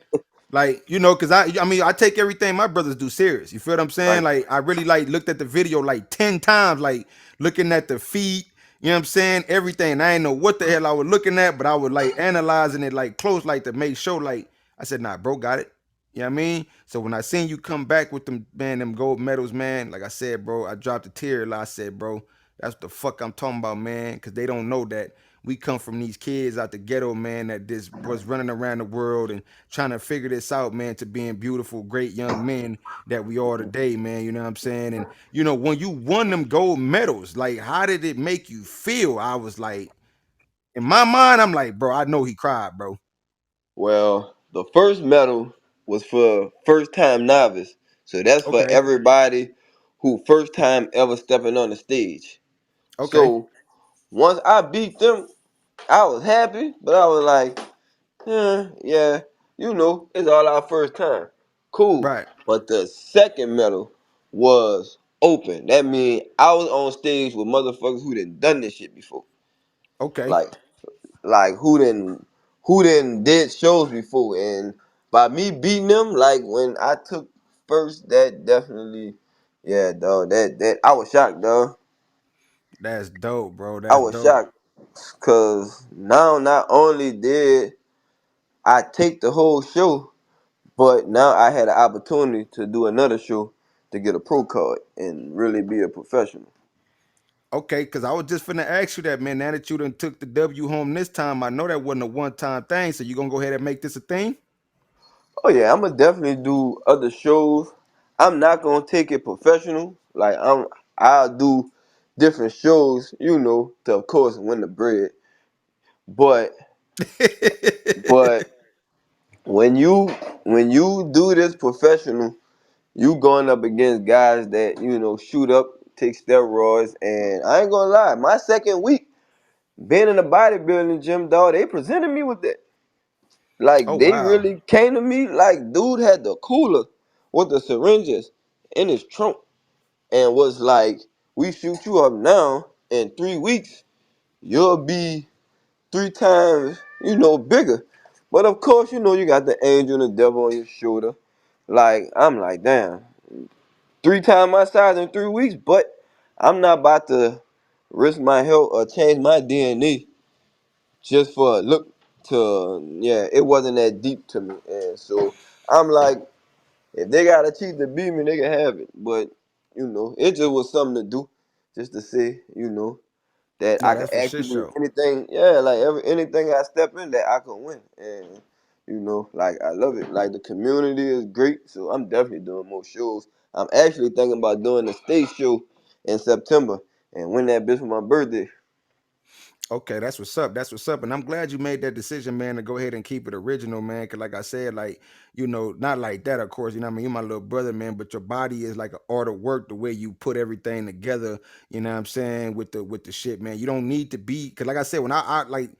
Like, cause I mean, I take everything my brothers do serious. You feel what I'm saying? right. Like, I really like looked at the video like 10 times, like looking at the feet, you know what I'm saying? Everything. I didn't know what the hell I was looking at, but I was like analyzing it like close, like to make sure, like, I said, nah, bro got it. You know what I mean? So when I seen you come back with them, man, them gold medals, man, like I said, bro, I dropped a tear. I said, bro, that's what the fuck I'm talking about, man. Cause they don't know that we come from these kids out the ghetto, man, that just was running around the world and trying to figure this out, man, to being beautiful, great young men that we are today, man. You know what I'm saying? And when you won them gold medals, like, how did it make you feel? I was like, in my mind, I'm like, bro, I know he cried, bro. Well, the first medal was for first time novice. So that's for Okay, everybody who first time ever stepping on the stage. okay, So once I beat them, I was happy, but I was like, yeah, it's all our first time. Cool. right, But the second medal was open. That means I was on stage with motherfuckers who done this shit before. okay. Like like who done did shows before, and by me beating them, like when I took first, that definitely, yeah, dog. That I was shocked, dog. That's dope, bro. I That's was dope. shocked because now not only did I take the whole show, but now I had an opportunity to do another show to get a pro card and really be a professional. Okay, because I was just finna ask you that, man. Now that you done took the W home this time, I know that wasn't a one-time thing. So you gonna go ahead and make this a thing? Oh yeah, I'm gonna definitely do other shows. I'm not gonna take it professional. Like I'll do different shows, to of course win the bread. But but when you do this professional, you going up against guys that shoot up, take steroids, and I ain't gonna lie. My second week being in the bodybuilding gym, dog, they presented me with that. Oh Like they wow. really came to me like dude had the cooler with the syringes in his trunk and was like, "We shoot you up now in 3 weeks, you'll be 3 times, bigger." But of course, you got the angel and the devil on your shoulder. Like I'm like, damn, 3 times my size in 3 weeks, but I'm not about to risk my health or change my DNA just for a look to, yeah, it wasn't that deep to me. And so I'm like, if they gotta cheat to beat me, they can have it. But, it just was something to do, just to say, that No, I could that's for shit actually show. anything, yeah, like anything I step in that I can win. And, like I love it. Like the community is great. So I'm definitely doing more shows. I'm actually thinking about doing a stage show in September and win that bitch for my birthday. Okay, that's what's up. That's what's up. And I'm glad you made that decision, man, to go ahead and keep it original, man. Cause like I said, like, not like that, of course, what I mean, you're my little brother, man, but your body is like an art of work, the way you put everything together, you know what I'm saying, with the shit, man. You don't need to be, cause like I said, when I like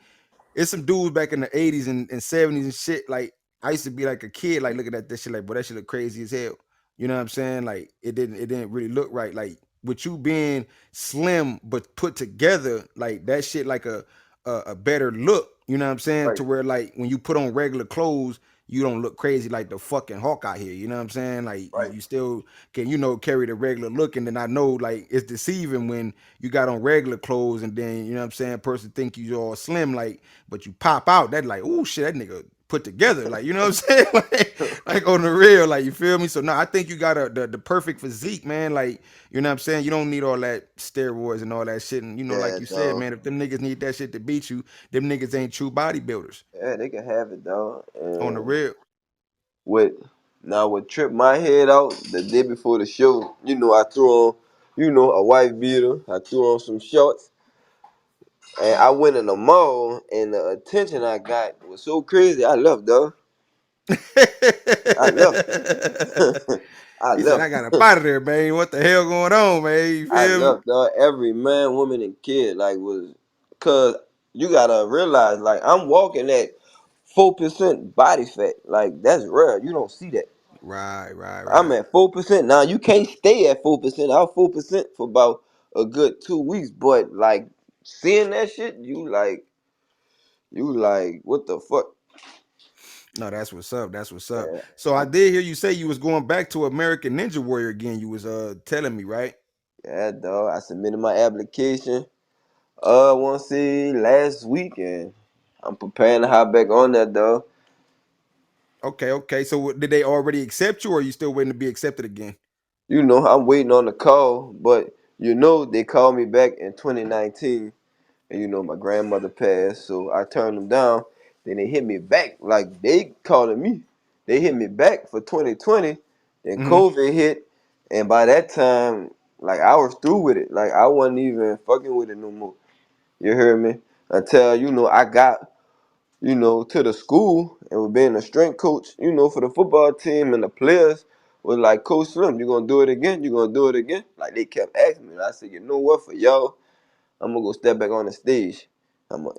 it's some dudes back in the 80s and 70s and shit. Like, I used to be like a kid, like looking at this shit, like, boy, that shit look crazy as hell. You know what I'm saying? Like, it didn't really look right. Like, with you being slim but put together, like that shit, like a better look. You know what I'm saying? Right, To where like when you put on regular clothes, you don't look crazy like the fucking Hawk out here. You know what I'm saying? Like you, right. you still can, carry the regular look. And then I know like it's deceiving when you got on regular clothes and then, you know what I'm saying, person think you all slim, like, but you pop out, that like, oh shit, that nigga put together. Like, you know what I'm saying? like on the real, like you feel me? So no, I think you got the perfect physique, man. Like, you know what I'm saying? You don't need all that steroids and all that shit. And like Yeah, you said, dog. man, if them niggas need that shit to beat you, them niggas ain't true bodybuilders. Yeah, they can have it, dog. On the And real. what now what tripped my head out the day before the show, I threw on, a white beater, I threw on some shorts, and I went in the mall and the attention I got was so crazy I left, dog. I left. I He said, I left. got up out of there, man. What the hell going on, man? You I feel me? left, dog. Every man, woman, and kid like was, cause you gotta realize, like I'm walking at 4% body fat. Like that's rare. You don't see that. Right, right, I'm right. at 4% now. You can't stay at 4%. I was 4% for about a good 2 weeks, but like seeing that shit, you like, what the fuck? No, that's what's up. That's what's up. Yeah, So I I, did hear you say you was going back to American Ninja Warrior again. You was telling me, right? yeah, dog. I submitted my application. I want to see last week, and I'm preparing to hop back on that, dog. Okay, okay. So did they already accept you, or are you still waiting to be accepted again? I'm waiting on the call, but they called me back in 2019, and my grandmother passed, so I turned them down. Then they hit me back, like they calling me. They hit me back for 2020. Then Hmm. COVID hit, and by that time, like I was through with it. Like I wasn't even fucking with it no more. You heard me? Until I got to the school and was being a strength coach, for the football team, and the players was like, Coach Slim, you gonna do it again? You gonna do it again? Like they kept asking me. And I said, you know what, for y'all, I'm gonna go step back on the stage.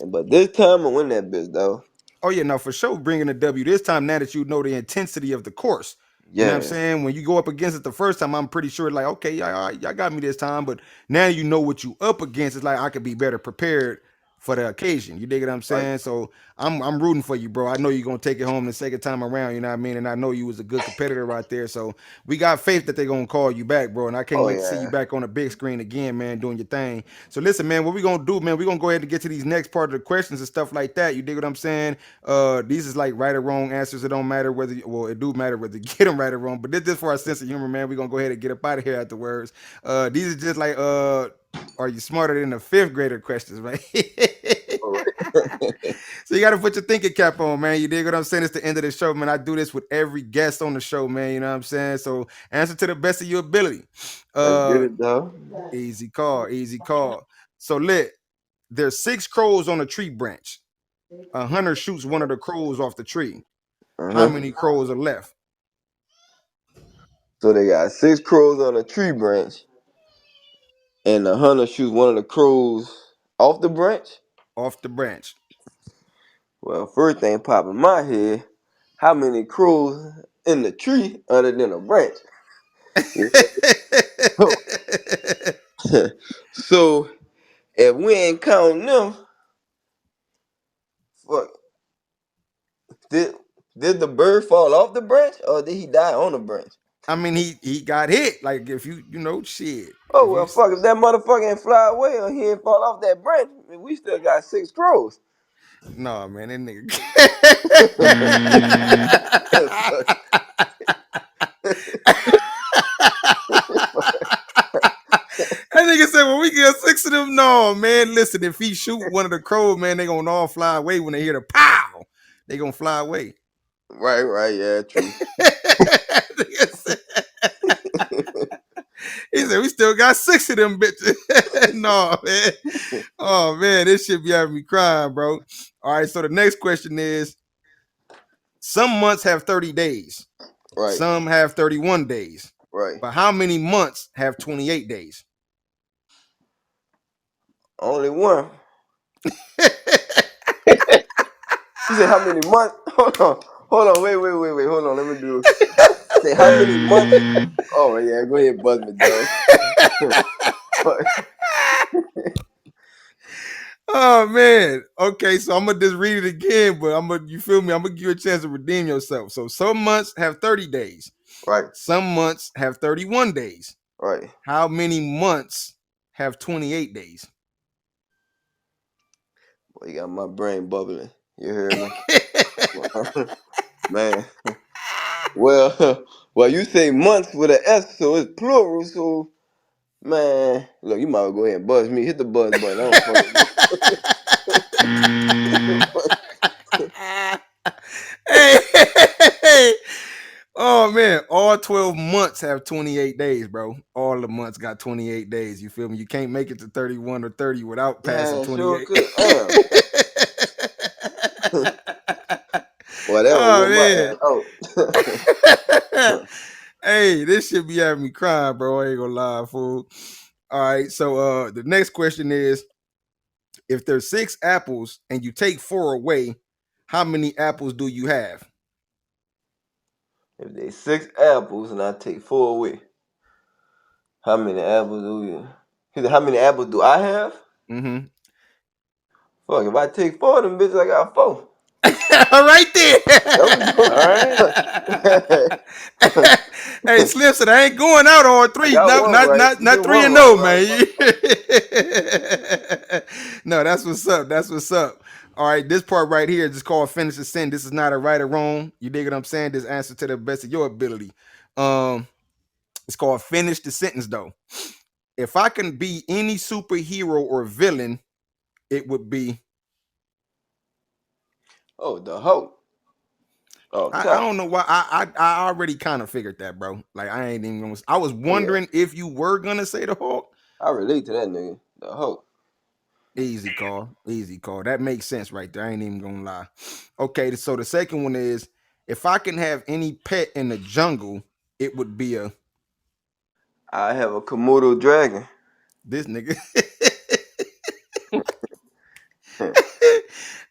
But this time I win that bitch, though. Oh yeah, no, for sure bringing a W this time now that you know the intensity of the course. You know what I'm Yeah, saying? When you go up against it the first time, I'm pretty sure like, okay, y'all got me this time, but now you know what you up against. It's like I could be better prepared for the occasion. You dig what I'm right. saying? So I'm rooting for you, bro. I know you're gonna take it home the second time around, you know what I mean? And I know you was a good competitor right there. So we got faith that they're gonna call you back, bro. And I can't Oh wait to see you yeah, back on the big screen again, man, doing your thing. So listen, man, what we gonna do, man? We gonna go ahead and get to these next part of the questions and stuff like that. You dig what I'm saying? These is like right or wrong answers. It don't matter whether it do matter whether you get them right or wrong. But this is for our sense of humor, man. We gonna go ahead and get up out of here afterwards. These are just like are you smarter than the fifth grader questions, right? all right. So you got to put your thinking cap on, man. You dig what I'm saying? It's the end of the show, man. I do this with every guest on the show, man. You know what I'm saying? So answer to the best of your ability. Let's get Uh, it, though. easy call, easy call. So there's 6 crows on a tree branch. A hunter shoots one of the crows off the tree. Uh How huh. many crows are left So they got 6 crows on a tree branch, and the hunter shoots one of the crows off the branch. off the branch? Well, first thing pop in my head, how many crows in the tree other than a branch? You know? So if we ain't counting them, fuck, did did the bird fall off the branch or did he die on the branch? I mean, he got hit. Like if you know shit. Oh If you well, fuck, if that motherfucker ain't fly away or he ain't fall off that branch, I mean, we still got 6 crows. no man, that nigga. Fuck. That nigga said, "Well, we get 6 of them." No, man. Listen, if he shoot one of the crows, man, they gonna all fly away when they hear the pow. They gonna fly away. Right, right, yeah, true. Nigga said- he said, "We still got 6 of them bitches." No, man. Oh man, this shit be having me crying, bro. All right, so the next question is: some months have 30 days, Right, some have 31 days, right. but how many months have 28 days? Only one. You said how many months? Hold on, wait. Hold on, let me do. Say how many months? Oh yeah, go ahead, buzz me, dog. Oh man. Okay, so I'm gonna just read it again, but you feel me? I'm gonna give you a chance to redeem yourself. So some months have 30 days, Right, some months have 31 days. right. How many months have 28 days? Boy, you got my brain bubbling. You hear me, man? Well, well, you say months with an S, so it's plural. So, man, look, you might well go ahead and buzz me. Hit the buzz button. I don't fucking know. Hey, hey, oh man, all 12 months have 28 days, bro. All the months got 28 days. You feel me? You can't make it to 31 or 30 without passing Man, sure 28. could. Whatever Oh with my man. ass. Oh. Hey, this should be having me crying, bro. I ain't gonna lie, fool. All right, so the next question is: if there's 6 apples and you take 4 away, how many apples do you have? If they 6 apples and I take 4 away, how many apples do you? He said, how many apples do I have? Mm-hmm. Fuck, if I take 4 of them bitches, I got 4. Right there. That was All Hey, Slim said I ain't going out on I 3. got No, one right. You not did 3 one and right. 0, Right, man. right, right. No, that's what's up. That's what's up. All right, this part right here is just called finish the sentence. This is not a right or wrong. You dig what I'm saying? This answer to the best of your ability. It's called finish the sentence though. If I can be any superhero or villain, it would be. Oh, the hoe. Oh, I top. don't know why. I already kind of figured that, bro. Like I ain't even gonna. I was Oh, yeah. wondering if you were gonna say the Hulk. I relate to that nigga. The hoe. Easy call. Easy call. That makes sense right there. I ain't even gonna lie. Okay, so the second one is if I can have any pet in the jungle, it would be a I have a Komodo dragon. this nigga.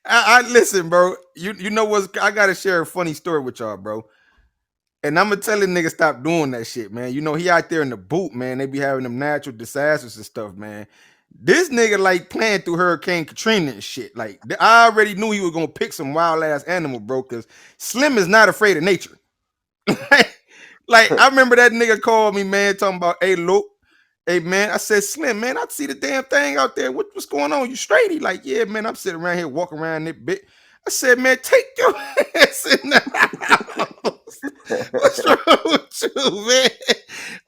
I listen, bro. You know what's I gotta share a funny story with y'all, bro. And I'm gonna tell the nigga stop doing that shit, man. You know, he out there in the boot, man. They be having them natural disasters and stuff, man. This nigga like playing through Hurricane Katrina and shit. Like I already knew he was gonna pick some wild ass animal, bro. Cause Slim is not afraid of nature. Like I remember that nigga called me, man, talking about, hey, look, hey man. I said, Slim, man, I see the damn thing out there. What's going on? You straight? He like, yeah, man. I'm sitting around here walking around that bit. I said, man, take your ass in the house. What's wrong with you, man?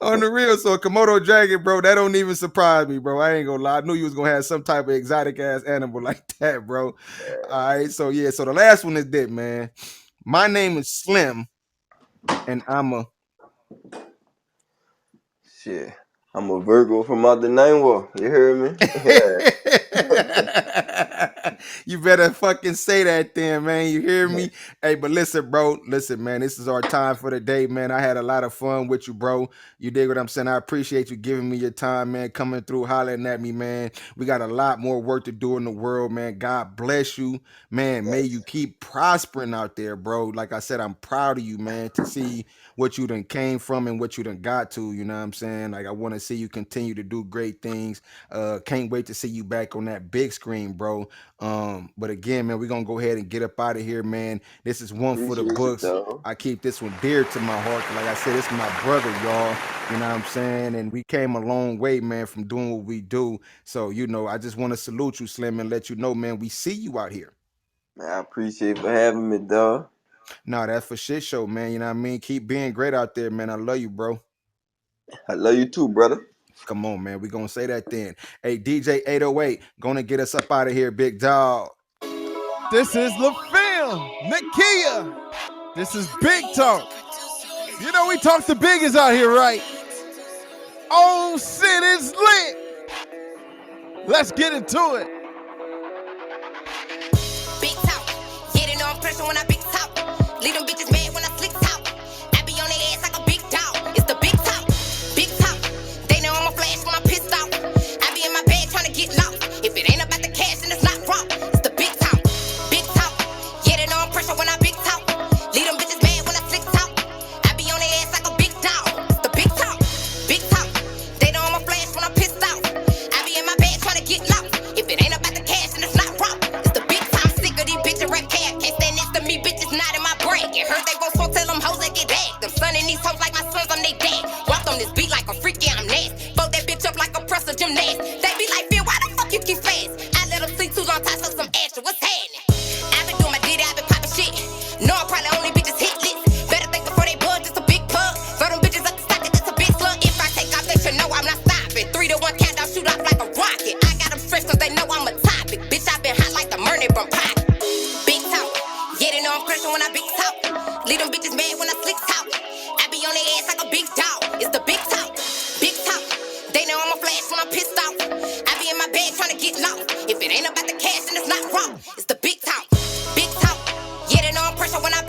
On the real, so a Komodo dragon, bro, that don't even surprise me, bro. I ain't gonna lie. I knew you was gonna have some type of exotic ass animal like that, bro. All right, so yeah, so the last one is that, man. My name is Slim, and I'm a Shit. I'm a Virgo from out the 9th wall. You hear me? Yeah. You better fucking say that then, man. You hear me? Hey, but listen, bro. Listen, man. This is our time for the day, man. I had a lot of fun with you, bro. You dig what I'm saying? I appreciate you giving me your time, man. Coming through, hollering at me, man. We got a lot more work to do in the world, man. God bless you, man. May you keep prospering out there, bro. Like I said, I'm proud of you, man, to see what you done came from and what you done got to. You know what I'm saying? Like I want to see you continue to do great things. Can't wait to see you back on that big screen, bro. But again, man, we're gonna go ahead and get up out of here, man. This is one for the Appreciate you, books. though. I keep this one dear to my heart. Like I said, it's my brother, y'all. You know what I'm saying? And we came a long way, man, from doing what we do. So, you know, I just want to salute you, Slim, and let you know, man, we see you out here. Man, I appreciate you for having me, dog. Nah, that's for shit show, man. You know what I mean? Keep being great out there, man. I love you, bro. I love you too, brother. Come on, man. We gonna say that then. Hey, DJ 808, gonna get us up out of here, big dog. This is LaFam, Nakia. This is Big Talk. You know we talk the biggest out here, right? Oh, shit is lit. Let's get into it. Big talk, getting on pressure when I big talk. Leave them bitches mad when I slick talk. I be on their ass like a big dog. It's the big talk, big talk. They know I'm a flash when I'm pissed off. I be in my bed trying to get lost. If it ain't about the cash, then it's not wrong. It's the big talk, getting on pressure when I big talk. Leave them bitches mad when I slick talk. I be on their ass like a big dog. It's the big talk, big talk. They know I'm a flash when I'm pissed off. I be in my bed trying to get lost. If it ain't about the cash, then it's not wrong. It's the big time. Sick of these bitches rap cat. Can't stand next to me, bitches not in my bracket. Heard they gon' smoke, tell them hoes they get back. Them son and these hoes like my sons on they dad. Walked on this beat like a freaky, I'm nasty. Fold that bitch up like a press of gymnast. They be like, Phil, why the fuck you keep fast? I let them sleep too long, toss up some action. What's happening? I been doing my ditty, I been popping shit. No, I'm probably only bitches hit list. Better think before they bug, just a big plug. Throw them bitches up the stock, it's a big slug. If I take off, they should know I'm not stopping. 3 to 1 countdown, shoot off like a rocket. I got them fresh cause they know I'm a topic. Bitch, I been hot like the Murney from Pocket. Big talk, getting on pressure when I big talk. Leave them bitches mad when I slick talk. I be on their ass like a big dog. It's the big talk, big talk. They know I'm a flash when I'm pissed off. I be in my bed trying to get lost. If it ain't about the cash, then it's not wrong. It's the big talk, getting on pressure when I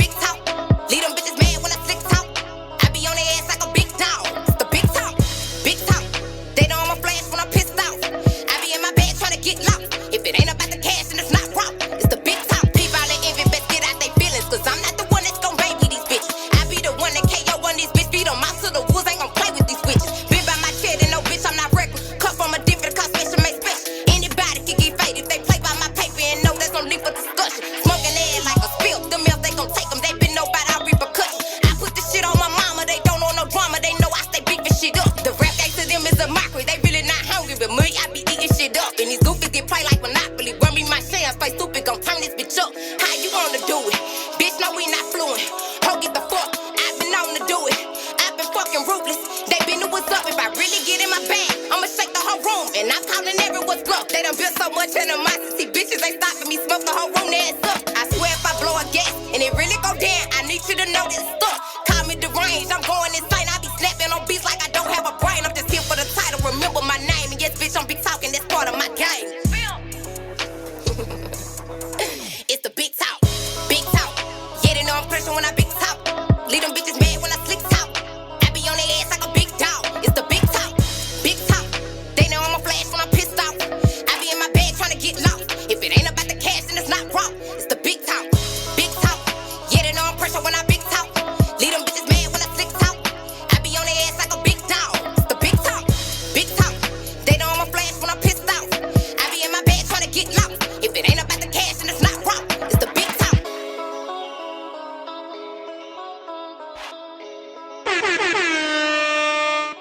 mockery. They really not hungry, but me, I be eating shit up. And these goofies get played like Monopoly. Run me my share, stay stupid, gon' turn this bitch up. How you wanna do it? Bitch, no, we not fluent. Ho, get the fuck, I've been known to do it. I've been fucking ruthless. They been to what's up. If I really get in my bag, I'ma shake the whole room. And I'm calling everyone's bluff. They done built so much animosity. Bitches ain't stopping me, smoke the whole room, their ass up. I swear if I blow a gas and it really go down, I need you to know this stuff.